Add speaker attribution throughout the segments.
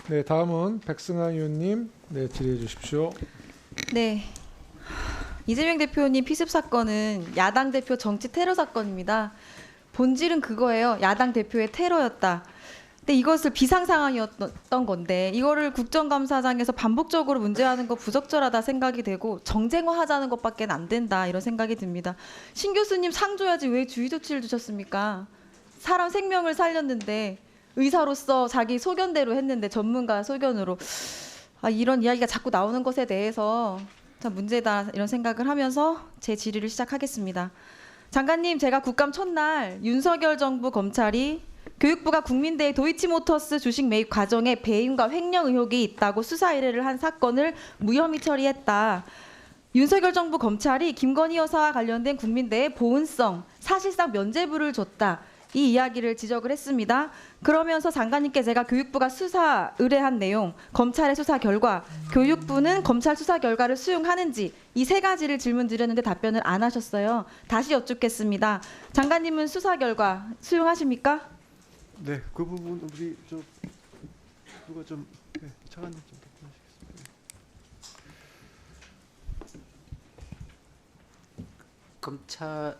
Speaker 1: 네, 다음은 백승환 의원님, 네, 질의해 주십시오.
Speaker 2: 네. 이재명 대표님 피습 사건은 야당 대표 정치 테러 사건입니다. 본질은 그거예요. 야당 대표의 테러였다. 근데 이것을 비상 상황이었던 건데 이거를 국정감사장에서 반복적으로 문제하는 거 부적절하다 생각이 되고 정쟁화하자는 것밖에 안 된다 이런 생각이 듭니다. 신 교수님 상 줘야지 왜 주의 조치를 주셨습니까? 사람 생명을 살렸는데 의사로서 자기 소견대로 했는데 전문가 소견으로 이런 이야기가 자꾸 나오는 것에 대해서 참 문제다 이런 생각을 하면서 제 질의를 시작하겠습니다. 장관님, 제가 국감 첫날 윤석열 정부 검찰이 교육부가 국민대의 도이치모터스 주식 매입 과정에 배임과 횡령 의혹이 있다고 수사 의뢰를 한 사건을 무혐의 처리했다. 윤석열 정부 검찰이 김건희 여사와 관련된 국민대의 보은성, 사실상 면죄부를 줬다. 이 이야기를 지적을 했습니다. 그러면서 장관님께 제가 교육부가 수사 의뢰한 내용, 검찰의 수사 결과, 교육부는 검찰 수사 결과를 수용하는지 이 세 가지를 질문 드렸는데 답변을 안 하셨어요. 다시 여쭙겠습니다. 장관님은 수사 결과 수용하십니까?
Speaker 3: 네, 그 부분 우리 누가 좀 차관님 좀 답변하시겠습니다.
Speaker 4: 검찰의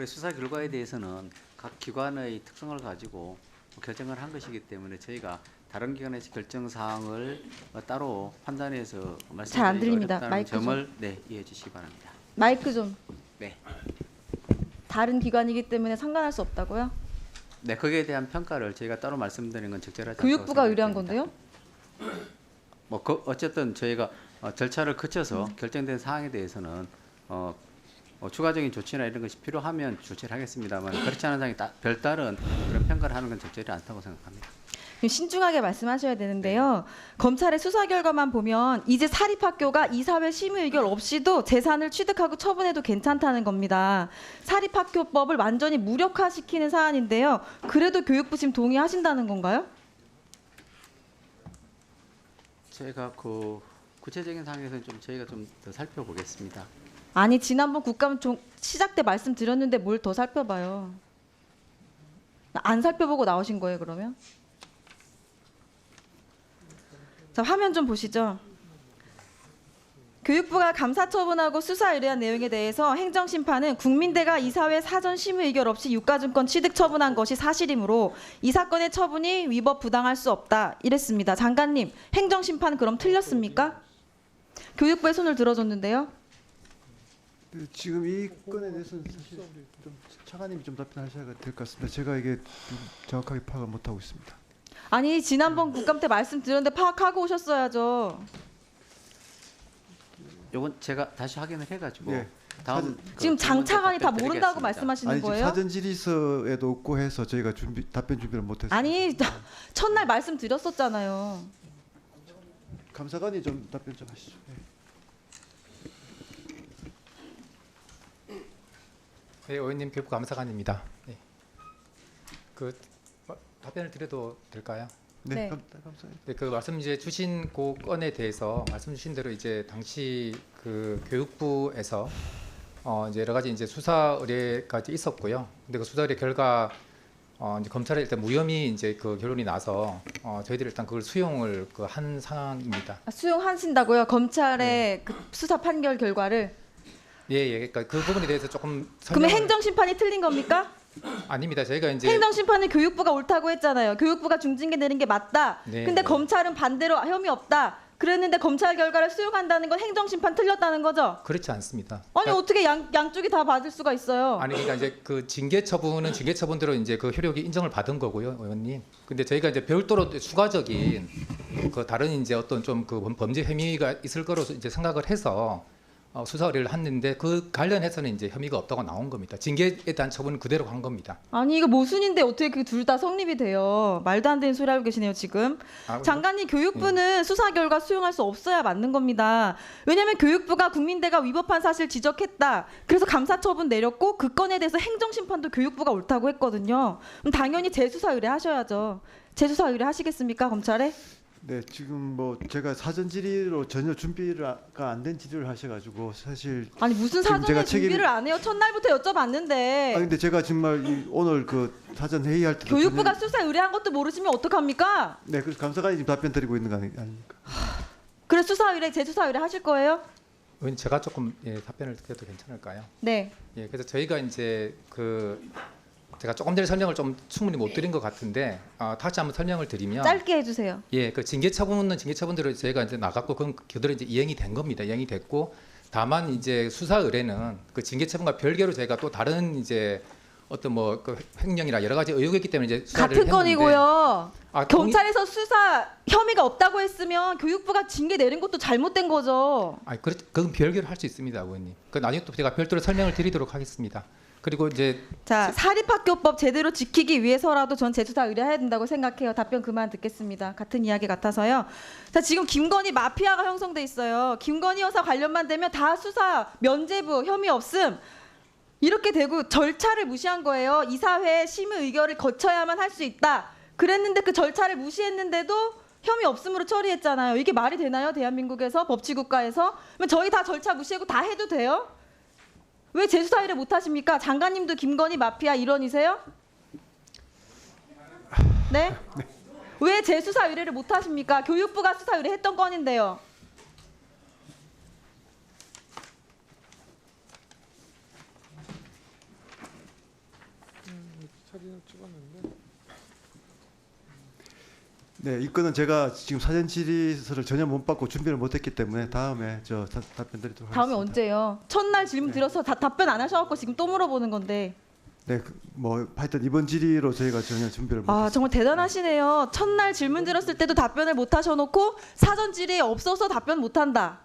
Speaker 4: 수사 결과에 대해서는 각 기관의 특성을 가지고 결정을 한 것이기 때문에 저희가 다른 기관에서 결정 사항을 따로 판단해서
Speaker 2: 잘 안 들립니다.
Speaker 4: 어렵다는
Speaker 2: 마이크
Speaker 4: 점을 이해해 주시기 바랍니다.
Speaker 2: 마이크 좀.
Speaker 4: 네.
Speaker 2: 다른 기관이기 때문에 상관할 수 없다고요?
Speaker 4: 네, 거기에 대한 평가를 저희가 따로 말씀드리는 건 적절하지 않다고
Speaker 2: 교육부가 의뢰한
Speaker 4: 생각됩니다.
Speaker 2: 건데요?
Speaker 4: 어쨌든 저희가 절차를 거쳐서 결정된 사항에 대해서는 추가적인 조치나 이런 것이 필요하면 조치를 하겠습니다만 그렇지 않은 상황이 별다른 그런 평가를 하는 건 적절히 않다고 생각합니다.
Speaker 2: 신중하게 말씀하셔야 되는데요. 검찰의 수사 결과만 보면 이제 사립학교가 이사회 심의 의결 없이도 재산을 취득하고 처분해도 괜찮다는 겁니다. 사립학교법을 완전히 무력화시키는 사안인데요. 그래도 교육부 지금 동의하신다는 건가요?
Speaker 4: 제가 그 구체적인 상황에서는 저희가 좀 더 살펴보겠습니다.
Speaker 2: 아니 지난번 국감 시작 때 말씀드렸는데 뭘 더 살펴봐요. 안 살펴보고 나오신 거예요 그러면? 자, 화면 좀 보시죠. 교육부가 감사 처분하고 수사 의뢰한 내용에 대해서 행정심판은 국민대가 이사회 사전 심의 의결 없이 유가증권 취득 처분한 것이 사실이므로 이 사건의 처분이 위법 부당할 수 없다 이랬습니다. 장관님, 행정심판 그럼 틀렸습니까? 교육부의 손을 들어줬는데요.
Speaker 3: 네, 지금 이 건에 대해서는 사실 좀 차관님이 좀 답변하셔야 될 것 같습니다. 제가 이게 좀 정확하게 파악을 못 하고 있습니다.
Speaker 2: 아니 지난번 국감 때 말씀드렸는데 파악하고 오셨어야죠.
Speaker 4: 요건 제가 다시 확인을 해가지고
Speaker 3: 네.
Speaker 4: 다음
Speaker 2: 지금 장차관이 다 모른다고
Speaker 4: 드리겠습니다.
Speaker 2: 말씀하시는
Speaker 3: 아니 지금
Speaker 2: 거예요?
Speaker 3: 사전 질의서에도 없고 해서 저희가 답변 준비를 못했습니다.
Speaker 2: 아니 첫날 말씀드렸었잖아요.
Speaker 3: 감사관이 좀 답변 좀 하시죠.
Speaker 5: 네, 의원님 교육부 감사관입니다. 네. 그 답변을 드려도 될까요?
Speaker 3: 네,
Speaker 2: 네.
Speaker 3: 감사합니다.
Speaker 5: 네, 그 말씀 이제 주신 그 건에 대해서 말씀 주신 대로 이제 당시 그 교육부에서 이제 여러 가지 이제 수사 의뢰까지 있었고요. 근데 그 수사 의뢰 결과 이제 검찰에 일단 무혐의 이제 그 결론이 나서 저희들이 일단 그걸 수용을 한 상황입니다.
Speaker 2: 수용하신다고요? 검찰의 그 수사 판결 결과를?
Speaker 5: 예, 그러니까 그 부분에 대해서 조금
Speaker 2: 그러면
Speaker 5: 설명을-
Speaker 2: 행정심판이 틀린 겁니까?
Speaker 5: 아닙니다. 저희가 이제
Speaker 2: 행정심판은 교육부가 옳다고 했잖아요. 교육부가 중징계 내는 게 맞다.
Speaker 5: 네,
Speaker 2: 근데
Speaker 5: 네.
Speaker 2: 검찰은 반대로 혐의 없다. 그랬는데 검찰 결과를 수용한다는 건 행정심판 틀렸다는 거죠?
Speaker 5: 그렇지 않습니다.
Speaker 2: 아니 어떻게 양쪽이 다 받을 수가 있어요?
Speaker 5: 아니 그러니까 이제 그 징계 처분은 징계 처분대로 이제 그 효력이 인정을 받은 거고요, 의원님. 근데 저희가 이제 별도로 추가적인 그 다른 이제 어떤 좀 그 범죄 혐의가 있을 거로 이제 생각을 해서 수사 의뢰를 했는데 그 관련해서는 이제 혐의가 없다고 나온 겁니다. 징계에 대한 처분은 그대로 한 겁니다.
Speaker 2: 아니 이거 모순인데 어떻게 그 둘 다 성립이 돼요? 말도 안 되는 소리 하고 계시네요 지금. 장관님, 교육부는 수사 결과 수용할 수 없어야 맞는 겁니다. 왜냐하면 교육부가 국민대가 위법한 사실 지적했다. 그래서 감사 처분 내렸고 그 건에 대해서 행정심판도 교육부가 옳다고 했거든요. 그럼 당연히 재수사 의뢰하셔야죠. 재수사 의뢰하시겠습니까 검찰에?
Speaker 3: 네, 지금 뭐 제가 사전 질의로 전혀 준비가 안 된 질의를 하셔가지고 사실
Speaker 2: 아니 무슨
Speaker 3: 지금
Speaker 2: 사전에
Speaker 3: 제가
Speaker 2: 준비를 안 해요? 첫날부터 여쭤봤는데.
Speaker 3: 근데 제가 정말 오늘 그 사전 회의할 때도
Speaker 2: 교육부가
Speaker 3: 전혀-
Speaker 2: 수사 의뢰한 것도 모르시면 어떡합니까?
Speaker 3: 네, 그래서 감사관이 지금 답변 드리고 있는 거 아닙니까?
Speaker 2: 그래 수사 의뢰 재수사 의뢰 하실 거예요?
Speaker 5: 의원님 제가 조금 답변을 드려도 괜찮을까요?
Speaker 2: 네.
Speaker 5: 예, 그래서 저희가 이제 제가 조금 전에 설명을 좀 충분히 못 드린 것 같은데 다시 한번 설명을 드리면
Speaker 2: 짧게 해주세요.
Speaker 5: 예, 그 징계 처분은 징계 처분대로 저희가 이제 나갔고 그건 그대로 이제 이행이 된 겁니다. 이행이 됐고 다만 이제 수사 의뢰는 그 징계 처분과 별개로 저희가 또 다른 이제 어떤 뭐 그 횡령이나 여러 가지 의혹이 있기 때문에 이제 수사를
Speaker 2: 같은
Speaker 5: 했는데
Speaker 2: 건이고요.
Speaker 5: 아,
Speaker 2: 경찰에서 수사 혐의가 없다고 했으면 교육부가 징계 내린 것도 잘못된 거죠.
Speaker 5: 그건 별개로 할 수 있습니다, 의원님. 그 나중에 또 제가 별도로 설명을 드리도록 하겠습니다. 그리고 이제
Speaker 2: 자, 사립학교법 제대로 지키기 위해서라도 전 재수사 의뢰해야 된다고 생각해요. 답변 그만 듣겠습니다. 같은 이야기 같아서요. 자, 지금 김건희 마피아가 형성돼 있어요. 김건희 여사 관련만 되면 다 수사 면죄부 혐의 없음. 이렇게 되고 절차를 무시한 거예요. 이사회 심의 의결을 거쳐야만 할 수 있다. 그랬는데 그 절차를 무시했는데도 혐의 없음으로 처리했잖아요. 이게 말이 되나요? 대한민국에서 법치국가에서? 그러면 저희 다 절차 무시하고 다 해도 돼요? 왜 재수사 의뢰 못 하십니까? 장관님도 김건희 마피아 일원이세요? 네? 왜 재수사 의뢰를 못 하십니까? 교육부가 수사 의뢰했던 건인데요.
Speaker 1: 사진을 찍었는데.
Speaker 3: 네, 이 건은 제가 지금 사전 질의서를 전혀 못 받고 준비를 못했기 때문에 다음에 저 답변 드리도록
Speaker 2: 다음에
Speaker 3: 하겠습니다.
Speaker 2: 언제요? 첫날 질문 드려서 답변 안 하셔갖고 지금 또 물어보는 건데.
Speaker 3: 네, 뭐 하여튼 이번 질의로 저희가 전혀 준비를
Speaker 2: 아
Speaker 3: 못했습니다.
Speaker 2: 정말 대단하시네요. 첫날 질문 드렸을 때도 답변을 못 하셔놓고 사전 질의에 없어서 답변 못 한다.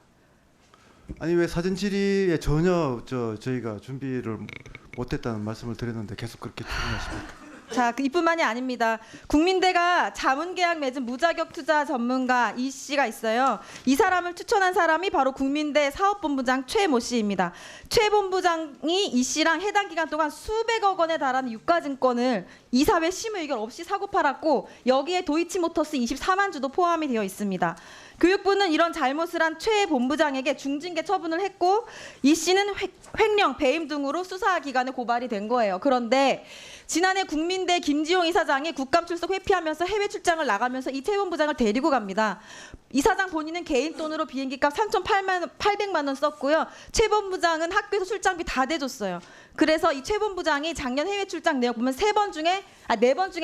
Speaker 3: 아니 왜 사전 질의에 전혀 저희가 준비를 못했다는 말씀을 드렸는데 계속 그렇게 질문하십니까?
Speaker 2: 자, 이뿐만이 아닙니다. 국민대가 자문계약 맺은 무자격 투자 전문가 이 씨가 있어요. 이 사람을 추천한 사람이 바로 국민대 사업본부장 최모 씨입니다. 최 본부장이 이 씨랑 해당 기간 동안 수백억 원에 달하는 유가증권을 이사회 심의 의결 없이 사고 팔았고 여기에 도이치모터스 24만 주도 포함이 되어 있습니다. 교육부는 이런 잘못을 한 최 본부장에게 중징계 처분을 했고 이 씨는 횡령, 배임 등으로 수사기관에 고발이 된 거예요. 그런데 지난해 국민대 김지용 이사장이 국감 출석 회피하면서 해외 출장을 나가면서 이 최 본부장을 데리고 갑니다. 이사장 본인은 개인 돈으로 비행기값 3,800만 원 썼고요. 최 본부장은 학교에서 출장비 다 대줬어요. 그래서 이 최 본부장이 작년 해외 출장 내역 보면 4번 중에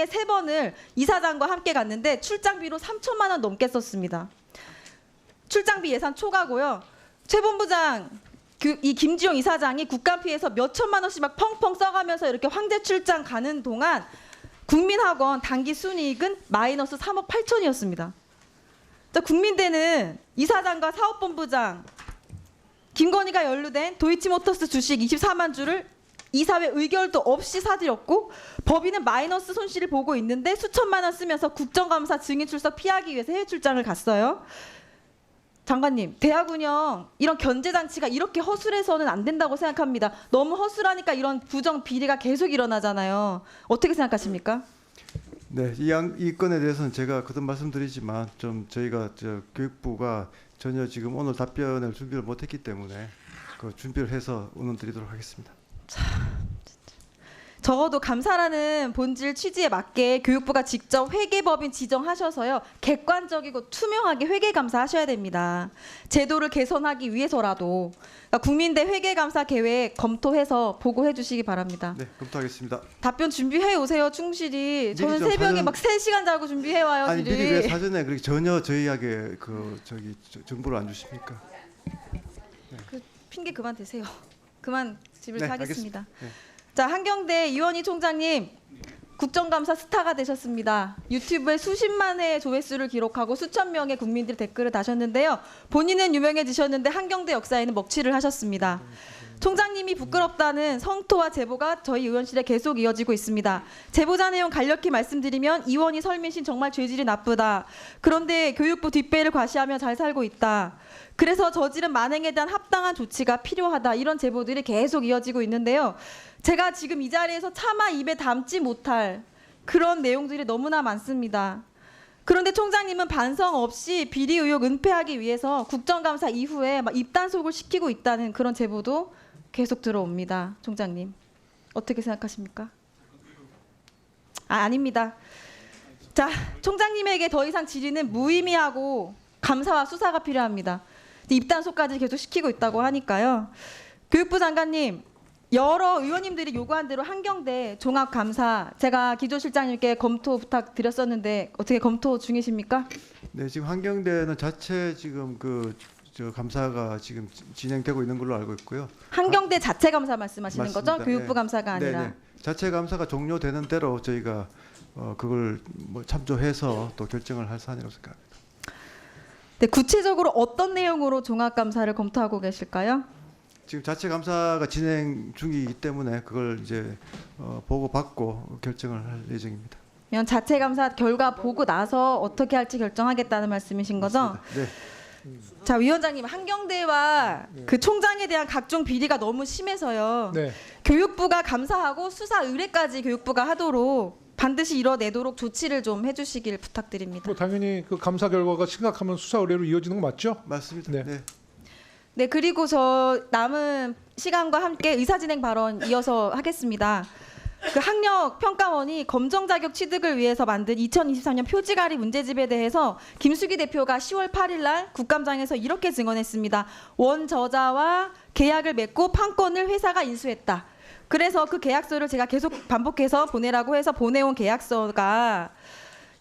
Speaker 2: 3번을 이사장과 함께 갔는데 출장비로 3천만 원 넘게 썼습니다. 출장비 예산 초과고요. 최 본부장 이 김지용 이사장이 국감 피해서 몇 천만 원씩 막 펑펑 써가면서 이렇게 황제 출장 가는 동안 국민학원 단기 순이익은 마이너스 3억 8천이었습니다. 국민대는 이사장과 사업본부장 김건희가 연루된 도이치모터스 주식 24만 주를 이사회 의결도 없이 사들였고 법인은 마이너스 손실을 보고 있는데 수천만 원 쓰면서 국정감사 증인 출석 피하기 위해서 해외 출장을 갔어요. 장관님, 대학 운영 이런 견제 장치가 이렇게 허술해서는 안 된다고 생각합니다. 너무 허술하니까 이런 부정 비리가 계속 일어나잖아요. 어떻게 생각하십니까?
Speaker 3: 네, 이 건에 대해서는 제가 거듭 말씀드리지만 좀 저희가 교육부가 전혀 지금 오늘 답변을 준비를 못했기 때문에 그 준비를 해서 의논드리도록 하겠습니다.
Speaker 2: 적어도 감사라는 본질 취지에 맞게 교육부가 직접 회계법인 지정하셔서요. 객관적이고 투명하게 회계감사하셔야 됩니다. 제도를 개선하기 위해서라도 그러니까 국민대 회계감사 계획 검토해서 보고해 주시기 바랍니다.
Speaker 3: 네, 검토하겠습니다.
Speaker 2: 답변 준비해 오세요. 충실히. 저는
Speaker 3: 좀
Speaker 2: 새벽에
Speaker 3: 사전-
Speaker 2: 막 3시간 자고 준비해 와요.
Speaker 3: 아니 미리 왜
Speaker 2: 질의.
Speaker 3: 사전에 그렇게 전혀 저희에게 정보를 안 주십니까?
Speaker 2: 핑계 그만 대세요. 그만 집을
Speaker 3: 네,
Speaker 2: 사겠습니다.
Speaker 3: 알겠습니다. 네.
Speaker 2: 자, 한경대 이원희 총장님 국정감사 스타가 되셨습니다. 유튜브에 수십만 회의 조회수를 기록하고 수천 명의 국민들이 댓글을 다셨는데요. 본인은 유명해지셨는데 한경대 역사에는 먹칠을 하셨습니다. 총장님이 부끄럽다는 성토와 제보가 저희 의원실에 계속 이어지고 있습니다. 제보자 내용 간략히 말씀드리면 이원희 설민신 정말 죄질이 나쁘다. 그런데 교육부 뒷배를 과시하며 잘 살고 있다. 그래서 저지른 만행에 대한 합당한 조치가 필요하다. 이런 제보들이 계속 이어지고 있는데요. 제가 지금 이 자리에서 차마 입에 담지 못할 그런 내용들이 너무나 많습니다. 그런데 총장님은 반성 없이 비리 의혹 은폐하기 위해서 국정감사 이후에 막 입단속을 시키고 있다는 그런 제보도 계속 들어옵니다. 총장님. 어떻게 생각하십니까? 아닙니다. 자, 총장님에게 더 이상 질의는 무의미하고 감사와 수사가 필요합니다. 입단속까지 계속 시키고 있다고 하니까요. 교육부 장관님, 여러 의원님들이 요구한 대로 한경대 종합감사 제가 기조실장님께 검토 부탁드렸었는데 어떻게 검토 중이십니까?
Speaker 3: 네, 지금 한경대는 자체 지금 저 감사가 지금 진행되고 있는 걸로 알고 있고요.
Speaker 2: 한경대 자체 감사 말씀하시는
Speaker 3: 맞습니다.
Speaker 2: 거죠? 교육부
Speaker 3: 네.
Speaker 2: 감사가 아니라.
Speaker 3: 네, 네. 자체 감사가 종료되는 대로 저희가 그걸 뭐 참조해서 또 결정을 할 사안이라고 생각합니다.
Speaker 2: 네, 구체적으로 어떤 내용으로 종합감사를 검토하고 계실까요?
Speaker 3: 지금 자체 감사가 진행 중이기 때문에 그걸 이제 보고 받고 결정을 할 예정입니다.
Speaker 2: 그냥 자체 감사 결과 보고 나서 어떻게 할지 결정하겠다는 말씀이신 거죠?
Speaker 3: 네.
Speaker 2: 자, 위원장님, 한경대와 그 총장에 대한 각종 비리가 너무 심해서요.
Speaker 1: 네.
Speaker 2: 교육부가 감사하고 수사 의뢰까지 교육부가 하도록 반드시 이뤄내도록 조치를 좀 해주시길 부탁드립니다.
Speaker 1: 뭐 당연히 그 감사 결과가 심각하면 수사 의뢰로 이어지는 거 맞죠?
Speaker 3: 맞습니다.
Speaker 1: 네.
Speaker 3: 네.
Speaker 2: 네, 그리고 저 남은 시간과 함께 의사진행 발언 이어서 하겠습니다. 그 학력평가원이 검정 자격 취득을 위해서 만든 2023년 표지가리 문제집에 대해서 김수기 대표가 10월 8일 날 국감장에서 이렇게 증언했습니다. 원 저자와 계약을 맺고 판권을 회사가 인수했다. 그래서 그 계약서를 제가 계속 반복해서 보내라고 해서 보내온 계약서가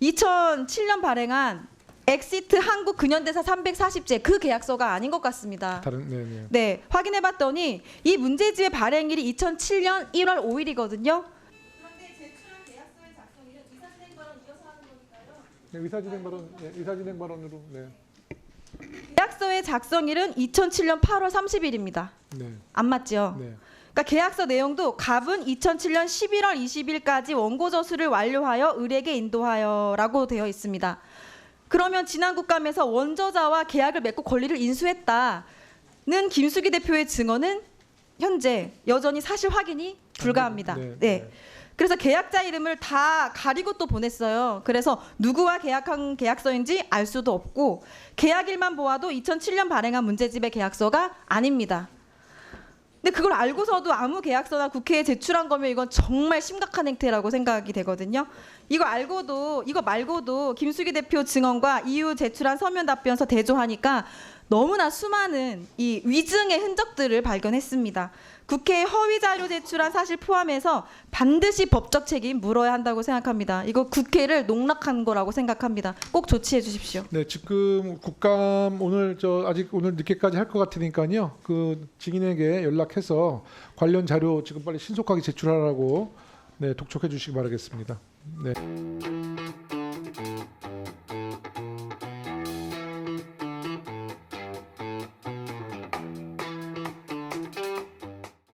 Speaker 2: 2007년 발행한 엑시트 한국 근현대사 340제 그 계약서가 아닌 것 같습니다.
Speaker 1: 다른 네.
Speaker 2: 네, 확인해봤더니 이 문제지의 발행일이 2007년 1월 5일이거든요. 그런데 제출한 계약서의 작성일은 의사진행 발언 이어서 하는 거니까요.
Speaker 1: 네, 의사진행 발언, 네, 의사진행 발언으로. 네.
Speaker 2: 계약서의 작성일은 2007년 8월 30일입니다.
Speaker 1: 네.
Speaker 2: 안 맞죠?
Speaker 1: 네.
Speaker 2: 그러니까 계약서 내용도 갑은 2007년 11월 20일까지 원고 저수를 완료하여 을에게 인도하여라고 되어 있습니다. 그러면 지난 국감에서 원저자와 계약을 맺고 권리를 인수했다는 김수기 대표의 증언은 현재 여전히 사실 확인이 불가합니다. 네. 그래서 계약자 이름을 다 가리고 또 보냈어요. 그래서 누구와 계약한 계약서인지 알 수도 없고 계약일만 보아도 2007년 발행한 문제집의 계약서가 아닙니다. 근데 그걸 알고서도 아무 계약서나 국회에 제출한 거면 이건 정말 심각한 행태라고 생각이 되거든요. 이거 말고도 김수기 대표 증언과 이후 제출한 서면 답변서 대조하니까 너무나 수많은 이 위증의 흔적들을 발견했습니다. 국회에 허위 자료 제출한 사실 포함해서 반드시 법적 책임 물어야 한다고 생각합니다. 이거 국회를 농락한 거라고 생각합니다. 꼭 조치해 주십시오.
Speaker 1: 네, 지금 국감 아직 오늘 늦게까지 할 것 같으니까요. 그 증인에게 연락해서 관련 자료 지금 빨리 신속하게 제출하라고 네, 독촉해 주시기 바라겠습니다. 네.